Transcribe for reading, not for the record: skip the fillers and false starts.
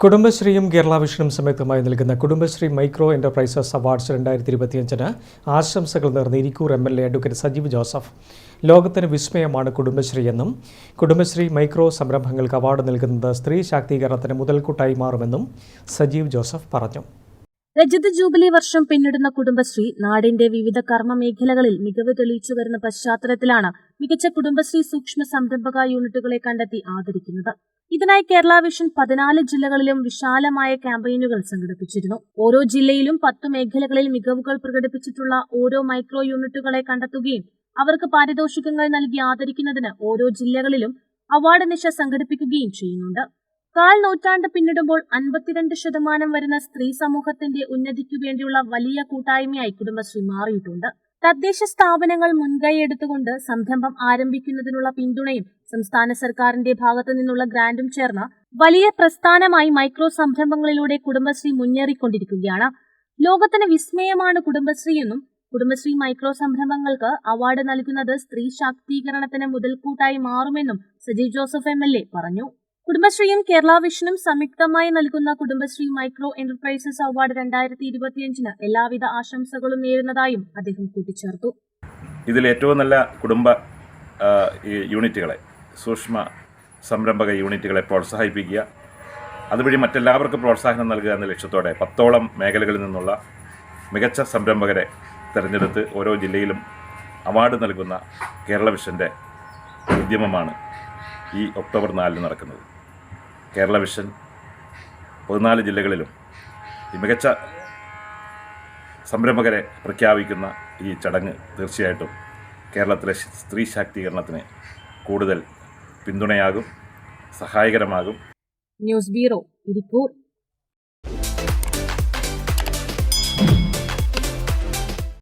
കുടുംബശ്രീയും കേരള വിഷനും സംയുക്തമായി നൽകുന്ന Kudumbashree micro enterprises awards 2025 ആശംസകൾ നേർന്ന ഇരിക്കൂർ MLA അഡ്വക്കേറ്റ് സജീവ് ജോസഫ്. ലോകത്തിന് വിസ്മയമാണ് കുടുംബശ്രീയെന്നും കുടുംബശ്രീ മൈക്രോ സംരംഭങ്ങൾക്ക് അവാർഡ് നൽകുന്നത് സ്ത്രീ ശാക്തീകരണത്തിന് മുതൽക്കൂട്ടായി മാറുമെന്നും സജീവ് ജോസഫ് പറഞ്ഞു. രജത ജൂബിലി വർഷം പിന്നിടുന്ന കുടുംബശ്രീ നാടിന്റെ വിവിധ കർമ്മ മേഖലകളിൽ മികവ് തെളിയിച്ചു വരുന്ന പശ്ചാത്തലത്തിലാണ് മികച്ച കുടുംബശ്രീ സൂക്ഷ്മ സംരംഭക യൂണിറ്റുകളെ കണ്ടെത്തി ആദരിക്കുന്നത്. ഇതിനായി കേരള വിഷൻ 14 ജില്ലകളിലും വിശാലമായ ക്യാമ്പയിനുകൾ സംഘടിപ്പിച്ചിരുന്നു. ഓരോ ജില്ലയിലും 10 മേഖലകളിൽ മികവുകൾ പ്രകടിപ്പിച്ചിട്ടുള്ള ഓരോ മൈക്രോ യൂണിറ്റുകളെ കണ്ടെത്തുകയും അവർക്ക് പാരിതോഷികങ്ങൾ നൽകി ആദരിക്കുന്നതിന് ഓരോ ജില്ലകളിലും അവാർഡ് നിശ സംഘടിപ്പിക്കുകയും ചെയ്യുന്നുണ്ട്. 1/4 നൂറ്റാണ്ട് പിന്നിടുമ്പോൾ 52% വരുന്ന സ്ത്രീ സമൂഹത്തിന്റെ ഉന്നതിക്കു വേണ്ടിയുള്ള വലിയ കൂട്ടായ്മയായി കുടുംബശ്രീ മാറിയിട്ടുണ്ട്. തദ്ദേശ സ്ഥാപനങ്ങൾ മുൻകൈ എടുത്തുകൊണ്ട് സംരംഭം ആരംഭിക്കുന്നതിനുള്ള പിന്തുണയും സംസ്ഥാന സർക്കാരിന്റെ ഭാഗത്തു നിന്നുള്ള ഗ്രാന്റും ചേർന്ന വലിയ പ്രസ്ഥാനമായി മൈക്രോ സംരംഭങ്ങളിലൂടെ കുടുംബശ്രീ മുന്നേറിക്കൊണ്ടിരിക്കുകയാണ്. ലോകത്തിന് വിസ്മയമാണ് കുടുംബശ്രീ എന്നും കുടുംബശ്രീ മൈക്രോ സംരംഭങ്ങൾക്ക് അവാർഡ് നൽകുന്നത് സ്ത്രീ ശാക്തീകരണത്തിന് മുതൽക്കൂട്ടായി മാറുമെന്നും സജീവ് ജോസഫ് MLA പറഞ്ഞു. കുടുംബശ്രീയും കേരള വിഷനും സംയുക്തമായി നൽകുന്ന കുടുംബശ്രീ മൈക്രോ എന്റർപ്രൈസസ് അവാർഡ് 2025 എല്ലാവിധ ആശംസകളും നേരുന്നതായും അദ്ദേഹം കൂട്ടിച്ചേർത്തു. ഇതിൽ ഏറ്റവും നല്ല കുടുംബ യൂണിറ്റുകളെ, സൂക്ഷ്മ സംരംഭക യൂണിറ്റുകളെ പ്രോത്സാഹിപ്പിക്കുക, അതുവഴി മറ്റെല്ലാവർക്കും പ്രോത്സാഹനം നൽകുക എന്ന ലക്ഷ്യത്തോടെ 10ഓളം മേഖലകളിൽ നിന്നുള്ള മികച്ച സംരംഭകരെ തിരഞ്ഞെടുത്ത് ഓരോ ജില്ലയിലും അവാർഡ് നൽകുന്ന കേരള വിഷൻ്റെ ഉദ്യമമാണ് ഈ ഒക്ടോബർ 4 നടക്കുന്നത്. കേരള വിഷൻ 14 ജില്ലകളിലും ഈ മികച്ച സംരംഭകരെ പ്രഖ്യാപിക്കുന്ന ഈ ചടങ്ങ് തീർച്ചയായിട്ടും കേരളത്തിലെ സ്ത്രീ ശാക്തീകരണത്തിന് കൂടുതൽ പിന്തുണയാകും, സഹായകരമാകും. News bureau, Irikkur.